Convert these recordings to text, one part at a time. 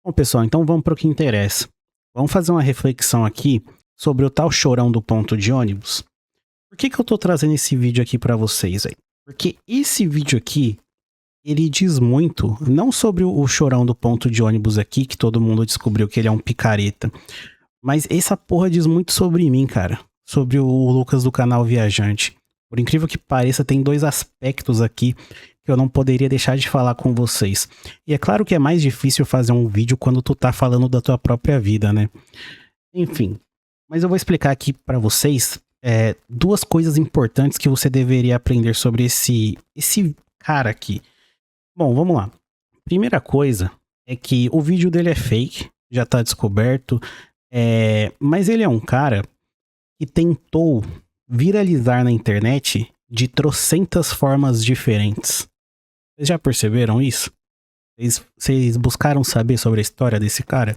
Bom, pessoal, então vamos para o que interessa. Vamos fazer uma reflexão aqui sobre o tal chorão do ponto de ônibus. Por que eu tô trazendo esse vídeo aqui para vocês aí? Porque esse vídeo aqui, ele diz muito, não sobre o chorão do ponto de ônibus aqui, que todo mundo descobriu que ele é um picareta, mas essa porra diz muito sobre mim, cara. Sobre o Lucas do canal Viajante. Por incrível que pareça, tem dois aspectos aqui que eu não poderia deixar de falar com vocês. E é claro que é mais difícil fazer um vídeo quando tu tá falando da tua própria vida, né? Enfim, mas eu vou explicar aqui pra vocês duas coisas importantes que você deveria aprender sobre esse cara aqui. Bom, vamos lá. Primeira coisa é que o vídeo dele é fake, já tá descoberto, mas ele é um cara que tentou viralizar na internet de trocentas formas diferentes. Vocês já perceberam isso? Vocês buscaram saber sobre a história desse cara?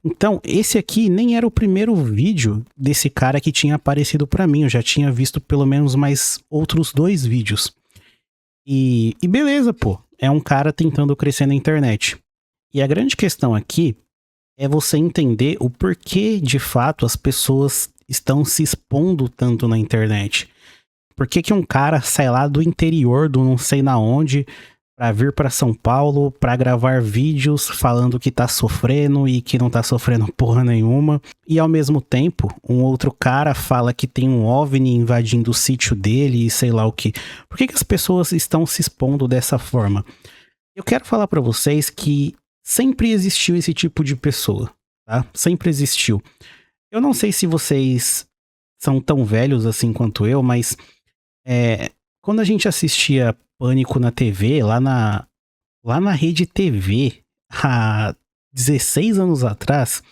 Então, esse aqui nem era o primeiro vídeo desse cara que tinha aparecido pra mim. Eu já tinha visto pelo menos mais outros 2 vídeos. E beleza, pô. É um cara tentando crescer na internet. E a grande questão aqui é você entender o porquê, de fato, as pessoas estão se expondo tanto na internet. Por que um cara sai lá do interior, do não sei na onde, pra vir pra São Paulo, pra gravar vídeos falando que tá sofrendo e que não tá sofrendo porra nenhuma. E ao mesmo tempo, um outro cara fala que tem um OVNI invadindo o sítio dele e sei lá o que. Por que as pessoas estão se expondo dessa forma? Eu quero falar pra vocês que sempre existiu esse tipo de pessoa, tá? Sempre existiu. Eu não sei se vocês são tão velhos assim quanto eu, mas quando a gente assistia Pânico na TV, lá na Rede TV, há 16 anos atrás,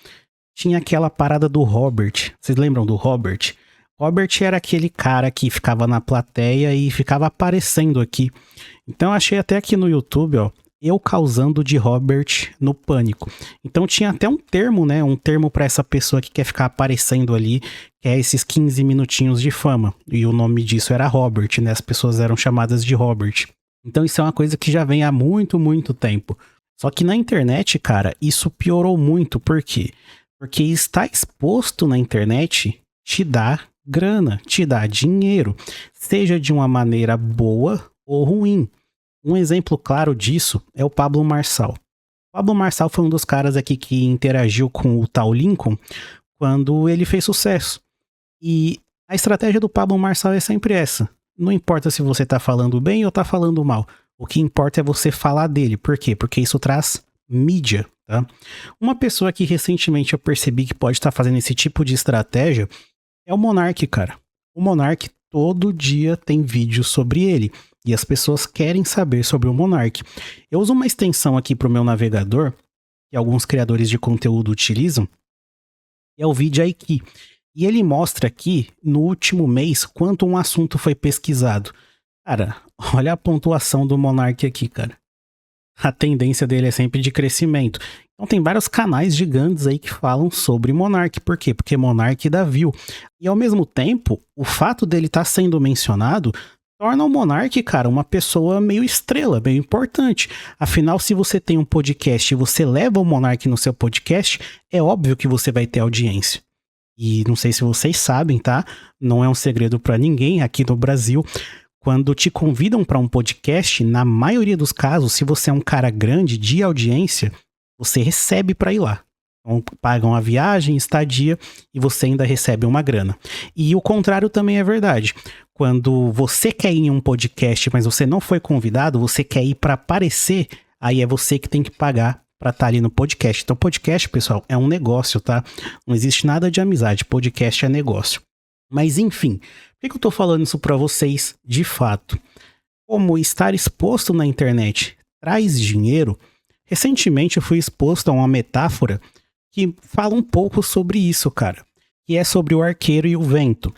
tinha aquela parada do Robert. Vocês lembram do Robert? Robert era aquele cara que ficava na plateia e ficava aparecendo aqui. Então eu achei até aqui no YouTube, ó, eu causando de Robert no Pânico. Então tinha até um termo, né? Um termo pra essa pessoa que quer ficar aparecendo ali, que é esses 15 minutinhos de fama. E o nome disso era Robert, né? As pessoas eram chamadas de Robert. Então isso é uma coisa que já vem há muito, muito tempo. Só que na internet, cara, isso piorou muito. Por quê? Porque estar exposto na internet te dá grana, te dá dinheiro. Seja de uma maneira boa ou ruim. Um exemplo claro disso é o Pablo Marçal. O Pablo Marçal foi um dos caras aqui que interagiu com o tal Lincoln quando ele fez sucesso. E a estratégia do Pablo Marçal é sempre essa. Não importa se você tá falando bem ou tá falando mal. O que importa é você falar dele. Por quê? Porque isso traz mídia, tá? Uma pessoa que recentemente eu percebi que pode estar fazendo esse tipo de estratégia é o Monark, cara. O Monark todo dia tem vídeo sobre ele. E as pessoas querem saber sobre o Monark. Eu uso uma extensão aqui para o meu navegador, que alguns criadores de conteúdo utilizam, é o Vidyaiki. E ele mostra aqui, no último mês, quanto um assunto foi pesquisado. Cara, olha a pontuação do Monark aqui, cara. A tendência dele é sempre de crescimento. Então tem vários canais gigantes aí que falam sobre Monark. Por quê? Porque Monark dá view. E ao mesmo tempo, o fato dele estar sendo mencionado torna o Monark, cara, uma pessoa meio estrela, meio importante. Afinal, se você tem um podcast e você leva o Monark no seu podcast, é óbvio que você vai ter audiência. E não sei se vocês sabem, tá? Não é um segredo pra ninguém aqui no Brasil. Quando te convidam pra um podcast, na maioria dos casos, se você é um cara grande de audiência, você recebe pra ir lá. Então, pagam a viagem, estadia e você ainda recebe uma grana. E o contrário também é verdade. Quando você quer ir em um podcast, mas você não foi convidado, você quer ir para aparecer, aí é você que tem que pagar para estar ali no podcast. Então podcast, pessoal, é um negócio, tá? Não existe nada de amizade, podcast é negócio. Mas enfim, por que eu tô falando isso para vocês de fato? Como estar exposto na internet traz dinheiro, recentemente eu fui exposto a uma metáfora que fala um pouco sobre isso, cara. Que é sobre o arqueiro e o vento.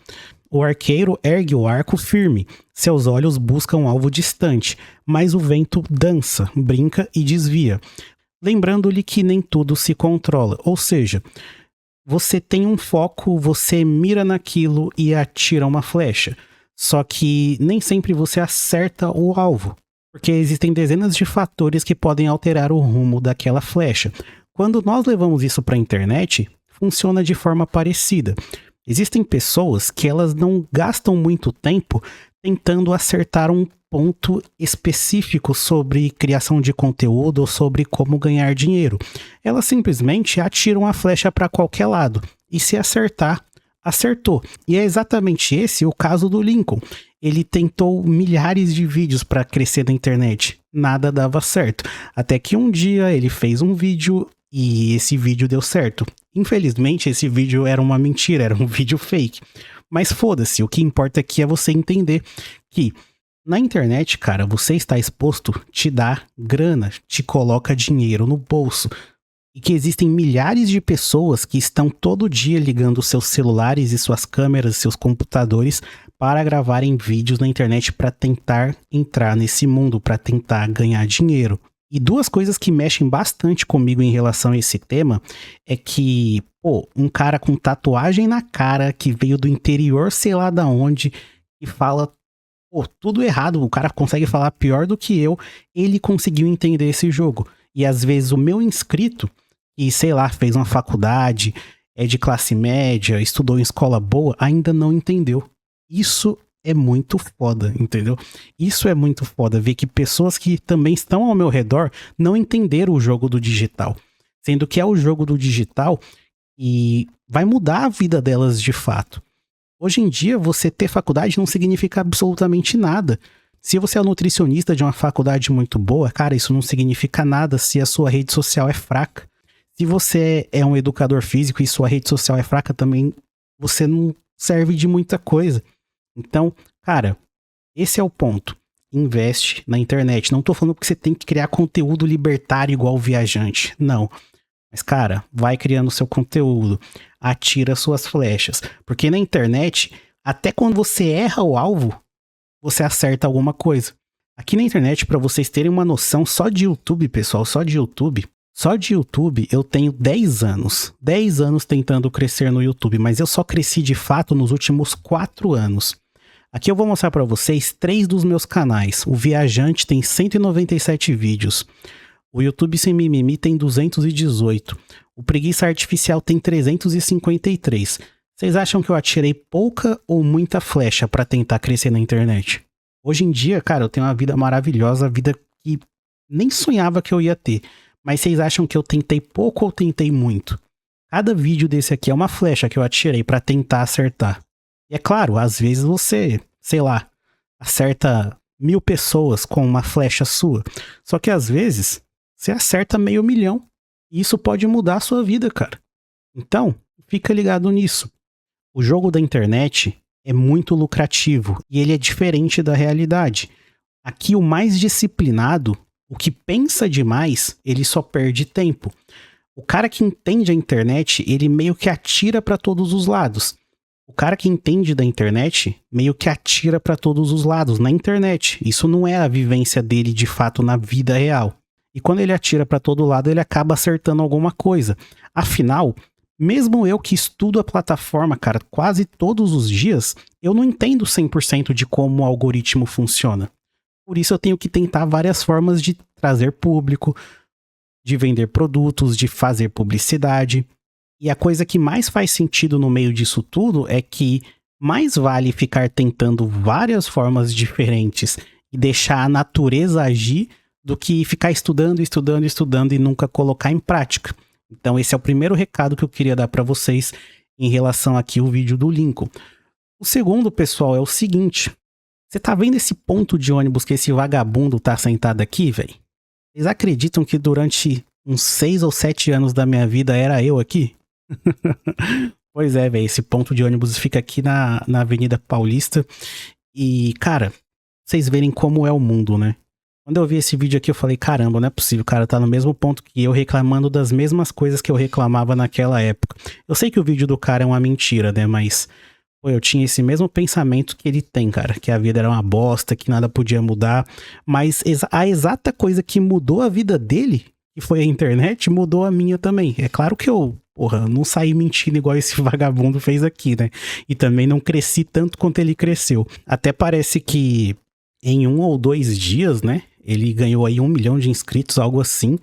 O arqueiro ergue o arco firme, seus olhos buscam um alvo distante, mas o vento dança, brinca e desvia. Lembrando-lhe que nem tudo se controla, ou seja, você tem um foco, você mira naquilo e atira uma flecha. Só que nem sempre você acerta o alvo, porque existem dezenas de fatores que podem alterar o rumo daquela flecha. Quando nós levamos isso para a internet, funciona de forma parecida. Existem pessoas que elas não gastam muito tempo tentando acertar um ponto específico sobre criação de conteúdo ou sobre como ganhar dinheiro. Elas simplesmente atiram a flecha para qualquer lado e se acertar, acertou. E é exatamente esse o caso do Lincoln. Ele tentou milhares de vídeos para crescer na internet, nada dava certo. Até que um dia ele fez um vídeo e esse vídeo deu certo. Infelizmente esse vídeo era uma mentira, era um vídeo fake. Mas foda-se, o que importa aqui é você entender que na internet, cara, você está exposto, te dá grana, te coloca dinheiro no bolso. E que existem milhares de pessoas que estão todo dia ligando seus celulares e suas câmeras, seus computadores para gravarem vídeos na internet para tentar entrar nesse mundo, para tentar ganhar dinheiro. E duas coisas que mexem bastante comigo em relação a esse tema é que, pô, um cara com tatuagem na cara, que veio do interior, sei lá da onde, e fala, pô, tudo errado, o cara consegue falar pior do que eu, ele conseguiu entender esse jogo. E às vezes o meu inscrito, que, sei lá, fez uma faculdade, é de classe média, estudou em escola boa, ainda não entendeu. Isso é muito foda, entendeu? Isso é muito foda, ver que pessoas que também estão ao meu redor não entenderam o jogo do digital. Sendo que é o jogo do digital e vai mudar a vida delas de fato. Hoje em dia, você ter faculdade não significa absolutamente nada. Se você é nutricionista de uma faculdade muito boa, cara, isso não significa nada se a sua rede social é fraca. Se você é um educador físico e sua rede social é fraca também, você não serve de muita coisa. Então, cara, esse é o ponto. Investe na internet. Não tô falando que você tem que criar conteúdo libertário igual o Viajante. Não. Mas, cara, vai criando seu conteúdo. Atira suas flechas. Porque na internet, até quando você erra o alvo, você acerta alguma coisa. Aqui na internet, pra vocês terem uma noção, só de YouTube, pessoal, só de YouTube eu tenho 10 anos. 10 anos tentando crescer no YouTube, mas eu só cresci de fato nos últimos 4 anos. Aqui eu vou mostrar para vocês 3 dos meus canais. O Viajante tem 197 vídeos. O YouTube Sem Mimimi tem 218. O Preguiça Artificial tem 353. Vocês acham que eu atirei pouca ou muita flecha para tentar crescer na internet? Hoje em dia, cara, eu tenho uma vida maravilhosa, vida que nem sonhava que eu ia ter. Mas vocês acham que eu tentei pouco ou tentei muito? Cada vídeo desse aqui é uma flecha que eu atirei para tentar acertar. E é claro, às vezes você, sei lá, acerta 1000 pessoas com uma flecha sua. Só que às vezes você acerta 500 mil. E isso pode mudar a sua vida, cara. Então, fica ligado nisso. O jogo da internet é muito lucrativo e ele é diferente da realidade. Aqui o mais disciplinado, o que pensa demais, ele só perde tempo. O cara que entende a internet, ele meio que atira para todos os lados. O cara que entende da internet, meio que atira para todos os lados na internet. Isso não é a vivência dele de fato na vida real. E quando ele atira para todo lado, ele acaba acertando alguma coisa. Afinal, mesmo eu que estudo a plataforma, cara, quase todos os dias, eu não entendo 100% de como o algoritmo funciona. Por isso eu tenho que tentar várias formas de trazer público, de vender produtos, de fazer publicidade. E a coisa que mais faz sentido no meio disso tudo é que mais vale ficar tentando várias formas diferentes e deixar a natureza agir do que ficar estudando e nunca colocar em prática. Então esse é o primeiro recado que eu queria dar para vocês em relação aqui ao vídeo do Lincoln. O segundo, pessoal, é o seguinte. Você tá vendo esse ponto de ônibus que esse vagabundo tá sentado aqui, velho? Vocês acreditam que durante uns 6 ou 7 anos da minha vida era eu aqui? Pois é, velho, esse ponto de ônibus fica aqui na Avenida Paulista. E, cara, vocês verem como é o mundo, né? Quando eu vi esse vídeo aqui, eu falei, caramba, não é possível, o cara tá no mesmo ponto que eu, reclamando das mesmas coisas que eu reclamava naquela época. Eu sei que o vídeo do cara é uma mentira, né, mas... Pô, eu tinha esse mesmo pensamento que ele tem, cara, que a vida era uma bosta, que nada podia mudar, mas a exata coisa que mudou a vida dele, que foi a internet, mudou a minha também. É claro que eu, porra, não saí mentindo igual esse vagabundo fez aqui, né? E também não cresci tanto quanto ele cresceu. Até parece que em 1 ou 2 dias, né, ele ganhou aí 1 milhão de inscritos, algo assim.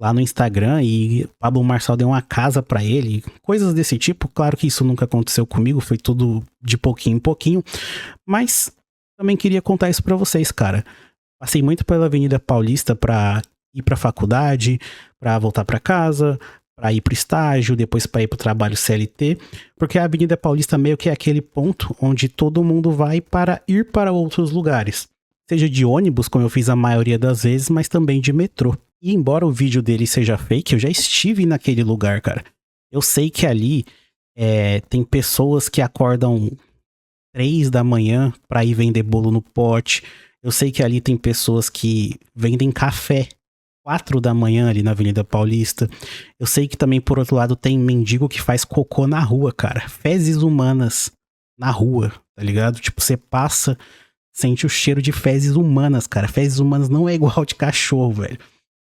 lá no Instagram e o Pablo Marçal deu uma casa pra ele, coisas desse tipo. Claro que isso nunca aconteceu comigo, foi tudo de pouquinho em pouquinho, mas também queria contar isso pra vocês, cara. Passei muito pela Avenida Paulista pra ir pra faculdade, pra voltar pra casa, pra ir pro estágio, depois pra ir pro trabalho CLT, porque a Avenida Paulista meio que é aquele ponto onde todo mundo vai para ir para outros lugares. Seja de ônibus, como eu fiz a maioria das vezes, mas também de metrô. E embora o vídeo dele seja fake, eu já estive naquele lugar, cara. Eu sei que ali tem pessoas que acordam 3 da manhã pra ir vender bolo no pote. Eu sei que ali tem pessoas que vendem café 4 da manhã ali na Avenida Paulista. Eu sei que também, por outro lado, tem mendigo que faz cocô na rua, cara. Fezes humanas na rua, tá ligado? Tipo, você passa, sente o cheiro de fezes humanas, cara. Fezes humanas não é igual de cachorro, velho.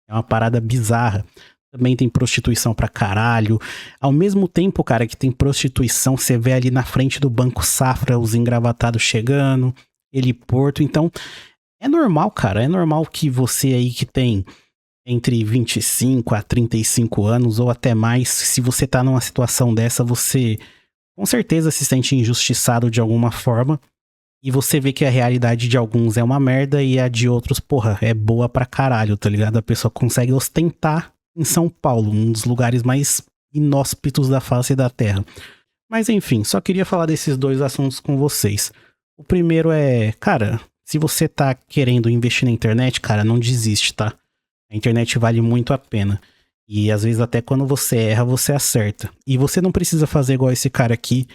É uma parada bizarra. Também tem prostituição pra caralho. Ao mesmo tempo, cara, que tem prostituição, você vê ali na frente do Banco Safra os engravatados chegando, heliporto. Então, é normal, cara. É normal que você aí que tem entre 25 a 35 anos ou até mais, se você tá numa situação dessa, você com certeza se sente injustiçado de alguma forma. E você vê que a realidade de alguns é uma merda e a de outros, porra, é boa pra caralho, tá ligado? A pessoa consegue ostentar em São Paulo, um dos lugares mais inóspitos da face da terra. Mas enfim, só queria falar desses dois assuntos com vocês. O primeiro é, cara, se você tá querendo investir na internet, cara, não desiste, tá? A internet vale muito a pena. E às vezes até quando você erra, você acerta. E você não precisa fazer igual esse cara aqui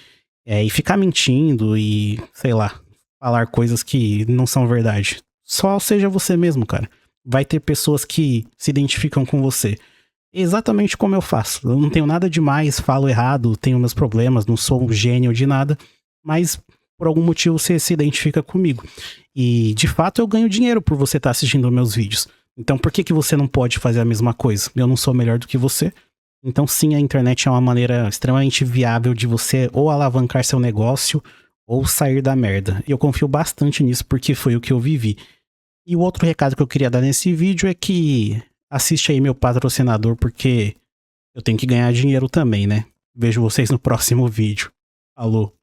e ficar mentindo e, sei lá, falar coisas que não são verdade. Só seja você mesmo, cara. Vai ter pessoas que se identificam com você. Exatamente como eu faço. Eu não tenho nada demais, falo errado, tenho meus problemas, não sou um gênio de nada, mas por algum motivo você se identifica comigo. E de fato eu ganho dinheiro por você estar assistindo meus vídeos. Então por que você não pode fazer a mesma coisa? Eu não sou melhor do que você. Então sim, a internet é uma maneira extremamente viável de você ou alavancar seu negócio ou sair da merda. E eu confio bastante nisso porque foi o que eu vivi. E o outro recado que eu queria dar nesse vídeo é que assiste aí meu patrocinador porque eu tenho que ganhar dinheiro também, né? Vejo vocês no próximo vídeo. Falou!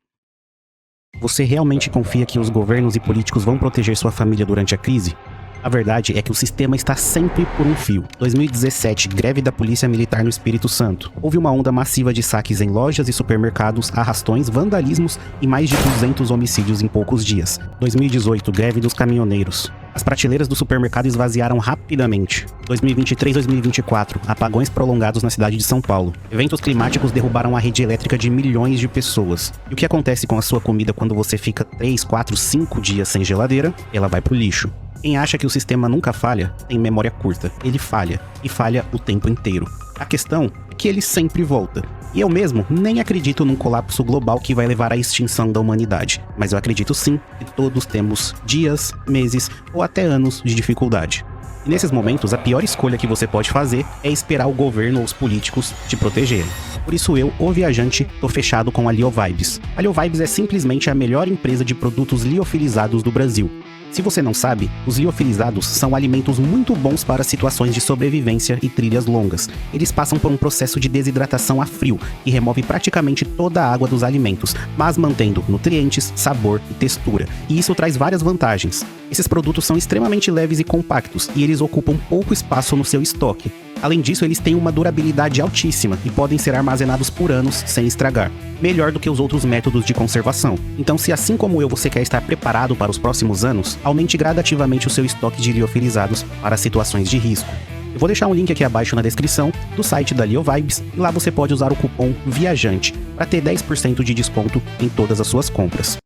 Você realmente confia que os governos e políticos vão proteger sua família durante a crise? A verdade é que o sistema está sempre por um fio. 2017, greve da Polícia Militar no Espírito Santo. Houve uma onda massiva de saques em lojas e supermercados, arrastões, vandalismos e mais de 200 homicídios em poucos dias. 2018, greve dos caminhoneiros. As prateleiras do supermercado esvaziaram rapidamente. 2023-2024, apagões prolongados na cidade de São Paulo. Eventos climáticos derrubaram a rede elétrica de milhões de pessoas. E o que acontece com a sua comida quando você fica 3, 4, 5 dias sem geladeira? Ela vai pro lixo. Quem acha que o sistema nunca falha, tem memória curta. Ele falha, e falha o tempo inteiro. A questão é que ele sempre volta. E eu mesmo nem acredito num colapso global que vai levar à extinção da humanidade. Mas eu acredito sim que todos temos dias, meses ou até anos de dificuldade. E nesses momentos, a pior escolha que você pode fazer é esperar o governo ou os políticos te protegerem. Por isso eu, o viajante, tô fechado com a Liovibes. A Liovibes é simplesmente a melhor empresa de produtos liofilizados do Brasil. Se você não sabe, os liofilizados são alimentos muito bons para situações de sobrevivência e trilhas longas. Eles passam por um processo de desidratação a frio e remove praticamente toda a água dos alimentos, mas mantendo nutrientes, sabor e textura. E isso traz várias vantagens. Esses produtos são extremamente leves e compactos, e eles ocupam pouco espaço no seu estoque. Além disso, eles têm uma durabilidade altíssima e podem ser armazenados por anos sem estragar. Melhor do que os outros métodos de conservação. Então, se assim como eu você quer estar preparado para os próximos anos, aumente gradativamente o seu estoque de liofilizados para situações de risco. Eu vou deixar um link aqui abaixo na descrição do site da Liovibes e lá você pode usar o cupom VIAJANTE para ter 10% de desconto em todas as suas compras.